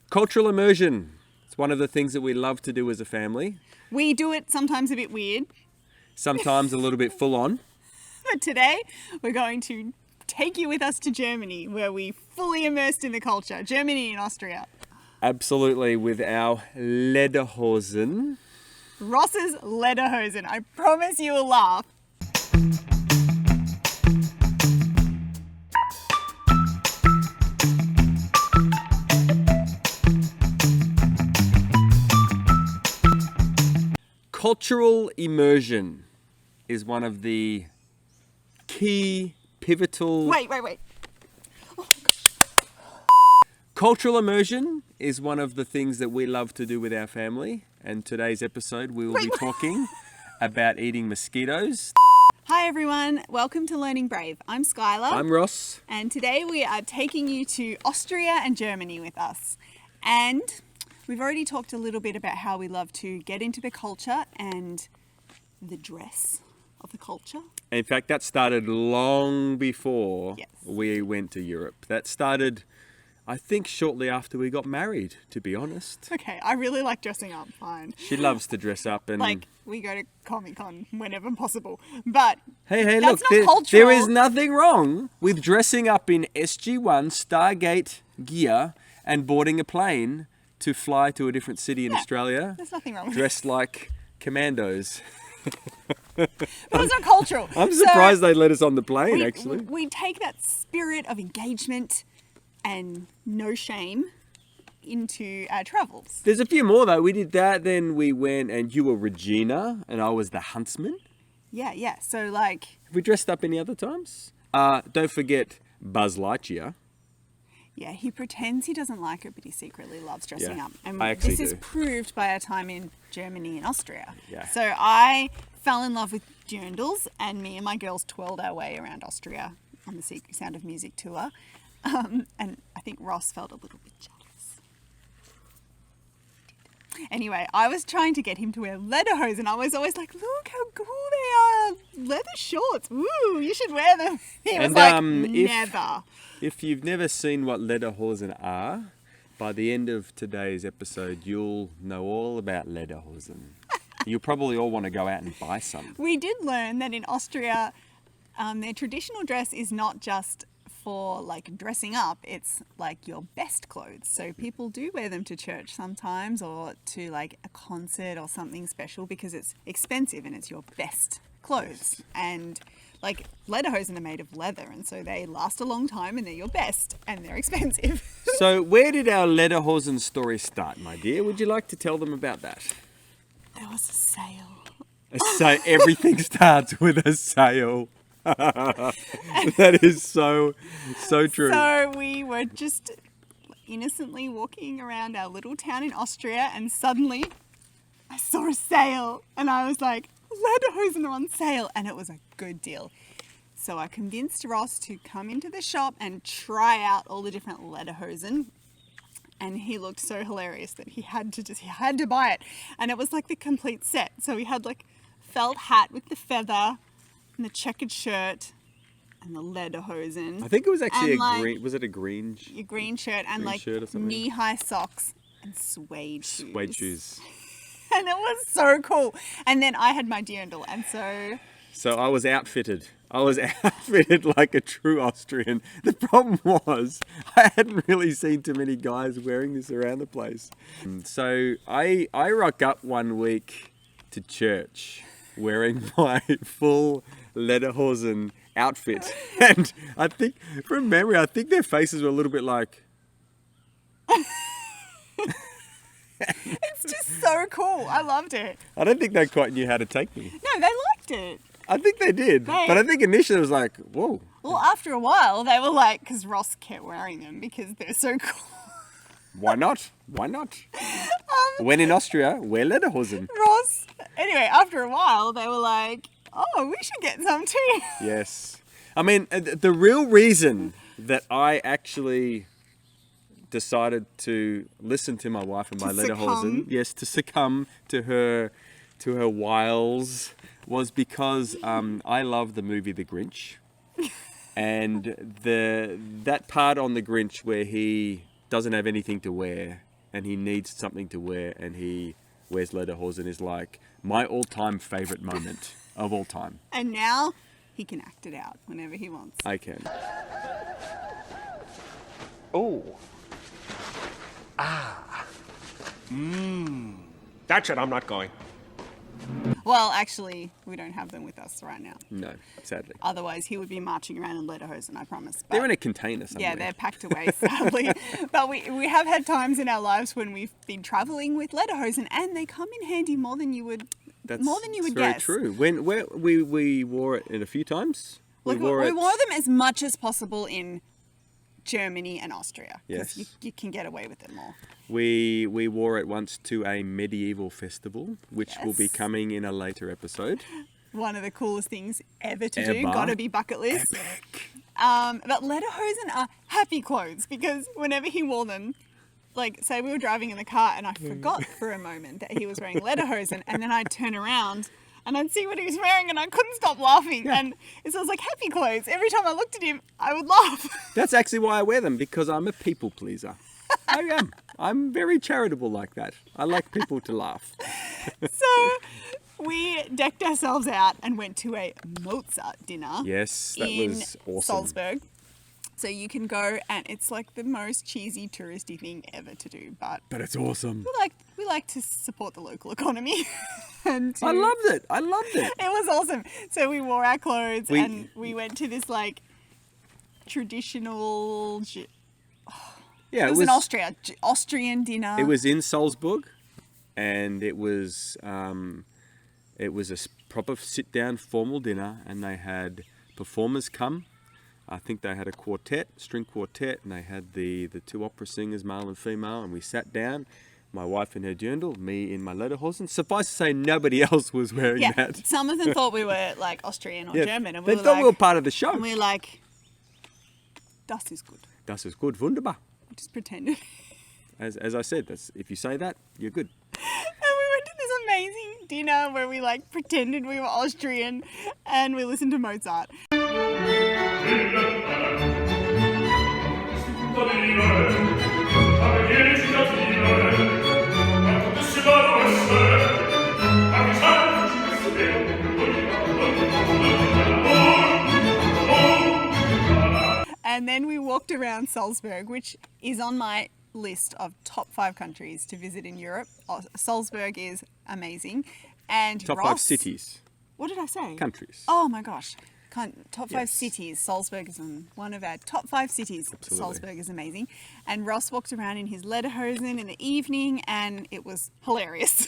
Cultural immersion. It's one of the things that we love to do as a family. We do it sometimes a bit weird, Sometimes a little bit full on. but today we're going to take you with us to Germany, where we fully immersed in the culture. Germany and Austria. Absolutely, with our Lederhosen. Ross's Lederhosen. I promise you will laugh. Cultural immersion is one of the key pivotal... Wait. Cultural immersion is one of the things that we love to do with our family. And today's episode, we will be talking about eating mosquitoes. Hi everyone, welcome to Learning Brave. I'm Skylar. I'm Ross. And today we are taking you to Austria and Germany with us. And we've already talked a little bit about how we love to get into the culture and the dress of the culture. In fact, that started long before Yes. we went to Europe. That started, I think, shortly after we got married, to be honest. Okay, I really like dressing up, fine. She loves to dress up and... Like, we go to Comic-Con whenever possible. But Hey, that's look, not cultural. there is nothing wrong with dressing up in SG-1 Stargate gear and boarding a plane to fly to a different city in Australia, There's nothing wrong with dressed like commandos. But it's not cultural. I'm So surprised they let us on the plane, we, actually. we take that spirit of engagement and no shame into our travels. There's a few more, though. We did that, then we went, and you were Regina, and I was the huntsman. Yeah. So, like, Have we dressed up any other times? Don't forget Buzz Lightyear. yeah, he pretends he doesn't like it, but he secretly loves dressing Yeah, up. And I actually this is do. proved by our time in Germany and Austria. Yeah. So I fell in love with dirndls, and me and my girls twirled our way around Austria on the Sound of Music tour. And I think Ross felt a little bit jealous. Anyway, I was trying to get him to wear lederhosen. I was always like, look how cool they are. Leather shorts. Woo, you should wear them. He was And, like, if- never. If you've never seen what Lederhosen are, by the end of today's episode, you'll know all about Lederhosen. You'll probably all want to go out and buy some. We did learn that in Austria, their traditional dress is not just for like dressing up, it's like your best clothes. So people do wear them to church sometimes or to like a concert or something special because it's expensive and it's your best clothes. And like lederhosen are made of leather, and so they last a long time and they're your best and they're expensive. So where did our Lederhosen story start, my dear? Would you like to tell them about that? There was a sale. So everything starts with a sale. That is so true. So we were just innocently walking around our little town in Austria, and suddenly I saw a sale and I was like, lederhosen are on sale, and it was a good deal. So I convinced Ross to come into the shop and try out all the different lederhosen, and he looked so hilarious that he had to buy it. And it was like the complete set. So we had like felt hat with the feather and the checkered shirt and the lederhosen. I think it was actually And, like, green. Was it a green? Your green shirt and Green like shirt or something. knee-high socks and suede shoes. Suede shoes. And it was so cool. And then I had my dirndl, and So I was outfitted. Like a true Austrian. The problem was I hadn't really seen too many guys wearing this around the place. So I rock up one week to church wearing my full Lederhosen outfit. And I think, from memory, I think their faces were a little bit like... it's just so cool. I loved it. I don't think they quite knew how to take me. No, they liked it. I think they did. But I think initially it was like, whoa. Well, after a while, they were like, because Ross kept wearing them because they're so cool. Why not? When in Austria, wear Lederhosen. Ross. Anyway, after a while, they were like, oh, we should get some too. Yes. I mean, the real reason that I actually decided to listen to my wife and my Lederhosen, to succumb to her wiles, was because I love the movie The Grinch. And that part on The Grinch where he doesn't have anything to wear and he needs something to wear, and he wears Lederhosen, is like my all-time favorite moment of all time. And now he can act it out whenever he wants. I can. Oh. That's it, I'm not going. Well, actually, we don't have them with us right now. No, sadly. Otherwise, he would be marching around in Lederhosen, I promise. But They're in a container somewhere. yeah, they're packed away, sadly. But we have had times in our lives when we've been traveling with Lederhosen, and they come in handy more than you would That's guess. very true. When we wore it in a few times. We wore them as much as possible in Germany and Austria. Yes. Because you can get away with it more. We wore it once to a medieval festival, which will be Yes. coming in a later episode. One of the coolest things ever to do. Ever. Gotta be bucket list. Epic. But Lederhosen are happy clothes because whenever he wore them, like say we were driving in the car and I forgot for a moment that he was wearing Lederhosen, and then I'd turn around and I'd see what he was wearing and I couldn't stop laughing. Yeah. And it was like happy clothes. Every time I looked at him, I would laugh. That's actually why I wear them, because I'm a people pleaser. I am. I'm very charitable like that. I like people to laugh. So we decked ourselves out and went to a Mozart dinner. Yes, that in was awesome. Salzburg. So you can go, and it's like the most cheesy touristy thing ever to do, but But it's awesome. we like to support the local economy. And I loved it. I loved it. it was awesome. So we wore our clothes We- and we went to this like traditional. Yeah, It was in Austria, Austrian dinner. It was in Salzburg, and it was a proper sit-down formal dinner, and they had performers come. I think they had a string quartet, and they had the two opera singers, male and female, and we sat down, my wife in her dirndl, me in my Lederhosen. Suffice to say, nobody else was wearing Yeah, that. some of them thought we were like Austrian or Yeah, German, and they we were thought like, we were part of the show. and we were like, das ist gut. Das ist gut, wunderbar. We just pretended. As I said, that's, if you say that, you're good. And we went to this amazing dinner where we like pretended we were Austrian and we listened to Mozart. And then we walked around Salzburg, which is on my list of top 5 countries to visit in Europe. Salzburg is amazing. And Top 5 Ross, cities, What did I say? countries. Oh my gosh. Top 5 Yes. cities. Salzburg is on one of our top 5 cities. Absolutely. Salzburg is amazing. And Ross walked around in his Lederhosen in the evening and it was hilarious.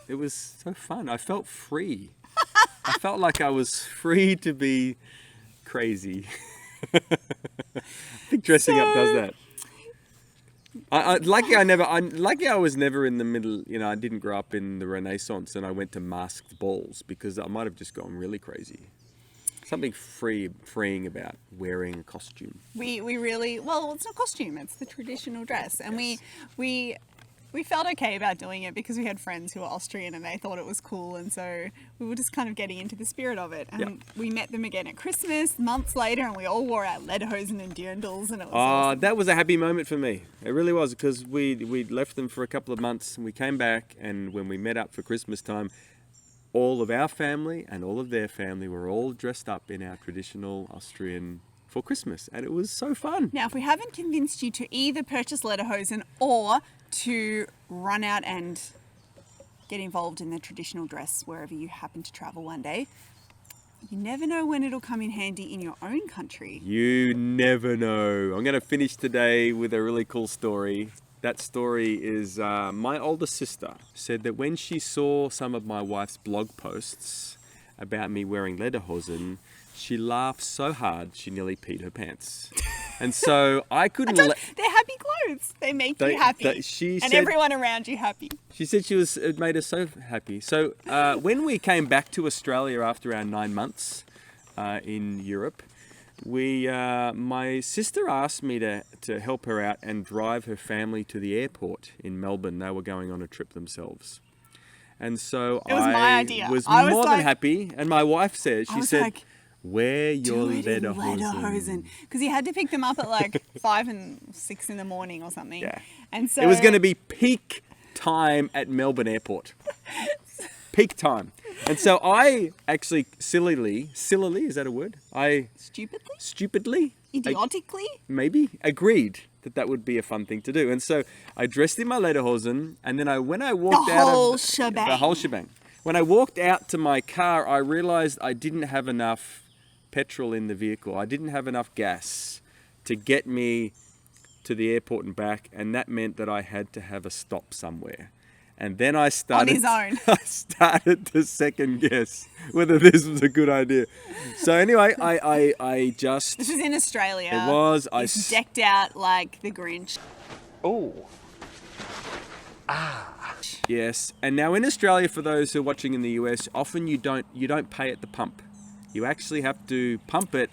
It was so fun. I felt free. I felt like I was free to be crazy. I think dressing up does that. Lucky I was never in the middle. You know, I didn't grow up in the Renaissance, and I went to masked balls because I might have just gone really crazy. Something freeing about wearing a costume. We really, well, it's not costume, it's the traditional dress. And we felt okay about doing it because we had friends who were Austrian and they thought it was cool, and so we were just kind of getting into the spirit of it. And Yep. we met them again at Christmas months later, and we all wore our Lederhosen and dirndls, and it was Oh, awesome. that was a happy moment for me. It really was, because we left them for a couple of months and we came back, and when we met up for Christmas time, all of our family and all of their family were all dressed up in our traditional Austrian for Christmas, and it was so fun. Now, if we haven't convinced you to either purchase Lederhosen or to run out and get involved in the traditional dress wherever you happen to travel one day, you never know when it'll come in handy in your own country. You never know. I'm going to finish today with a really cool story. That story is my older sister said that when she saw some of my wife's blog posts about me wearing Lederhosen, she laughed so hard she nearly peed her pants. And so I couldn't let... They're happy clothes. They make you happy. She and said- everyone around you happy. She said it made her so happy. So when we came back to Australia after our 9 months in Europe, my sister asked me to help her out and drive her family to the airport in Melbourne. They were going on a trip themselves. And so It was my idea. was I was more than like- happy. And my wife said, I was like, Wear your Lederhosen. Lederhosen. Because you had to pick them up at like 5 and 6 in the morning or something. Yeah. And so It was going to be peak time at Melbourne Airport. Peak time. And so I actually sillily, is that a word? Stupidly, idiotically, maybe, agreed that would be a fun thing to do. And so I dressed in my Lederhosen, and then when I walked the whole shebang. When I walked out to my car, I realized I didn't have enough petrol in the vehicle. I didn't have enough gas to get me to the airport and back, and that meant that I had to have a stop somewhere. And then I started, on his own. I started to second guess whether this was a good idea. So anyway, I just... This is in Australia. It was. He's decked out like the Grinch. Oh. Yes. And now in Australia, for those who are watching in the US, often you don't pay at the pump. You actually have to pump it,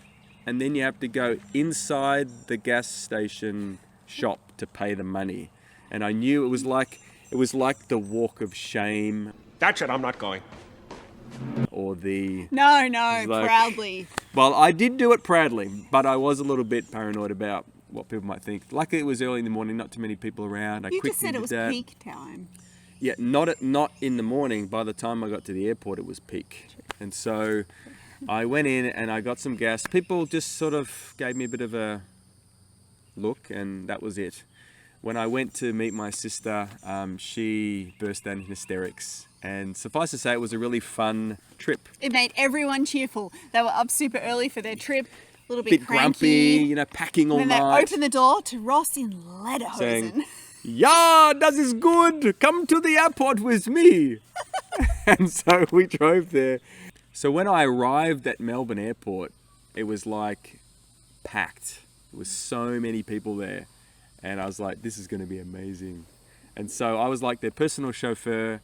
and then you have to go inside the gas station shop to pay the money. And I knew it was like the walk of shame. That's it, I'm not going. Or the... No, like- proudly. Well, I did do it proudly, but I was a little bit paranoid about what people might think. Luckily, it was early in the morning, not too many people around. I You quickly just said it was did that. peak time. Yeah, not in the morning. By the time I got to the airport, it was peak. And so I went in and I got some gas. People just sort of gave me a bit of a look, and that was it. When I went to meet my sister, she burst out in hysterics. And suffice to say, it was a really fun trip. It made everyone cheerful. They were up super early for their trip, a little bit Bit cranky. grumpy, packing all And then they night. opened the door to Ross in Lederhosen. Saying, "Yeah, that is good. Come to the airport with me." And so we drove there. So when I arrived at Melbourne Airport, it was like packed. There was so many people there. And I was like, this is going to be amazing. And so I was like their personal chauffeur.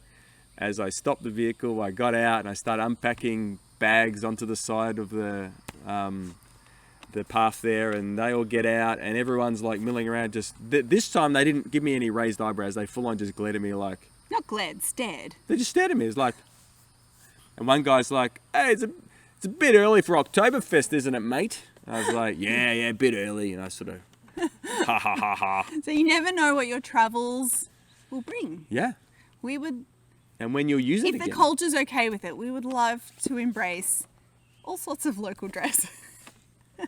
As I stopped the vehicle, I got out and I started unpacking bags onto the side of the path there, and they all get out and everyone's like milling around. Just this time they didn't give me any raised eyebrows. They full on just glared at me like... Not glared, stared. They just stared at me. It's like... And one guy's like, "Hey, it's a bit early for Oktoberfest, isn't it, mate?" I was like, yeah, a bit early. And I sort of... ha ha ha ha. So you never know what your travels will bring. Yeah. We would, And when you'll use it if again. the culture's okay with it, we would love to embrace all sorts of local dress.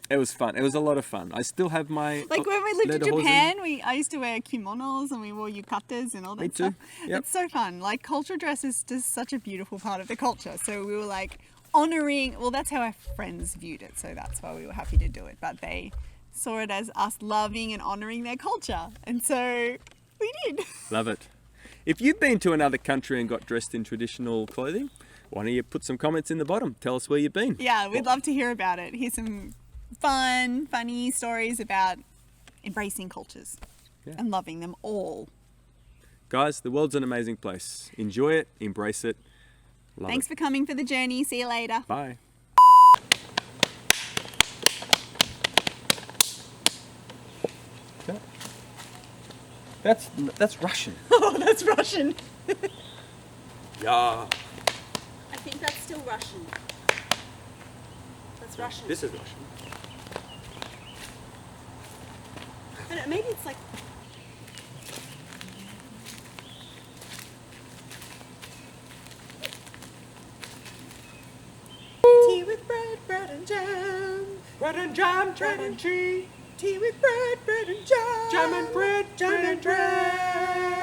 It was fun. It was a lot of fun. I still have my... Like when we lived in Lederhosen. Japan, I used to wear kimonos and we wore yukatas and all that Me too. stuff. Yep. It's so fun. Like cultural dress is just such a beautiful part of the culture. So we were like honoring, well, that's how our friends viewed it. So that's why we were happy to do it. But they saw it as us loving and honoring their culture. And so we did. Love it. If you've been to another country and got dressed in traditional clothing, why don't you put some comments in the bottom? Tell us where you've been. Yeah, we'd love to hear about it. Here's some funny stories about embracing cultures and loving them all. Guys, the world's an amazing place. Enjoy it, embrace it, love Thanks it. for coming for the journey. See you later. Bye. That's Russian. Oh, that's Russian. Yeah. I think that's still Russian. That's Russian. This is Russian. I don't know, maybe it's like... Tea with bread and jam. Bread and jam, jam and cheese. Tea with bread and jam. Jam and bread, jam and bread.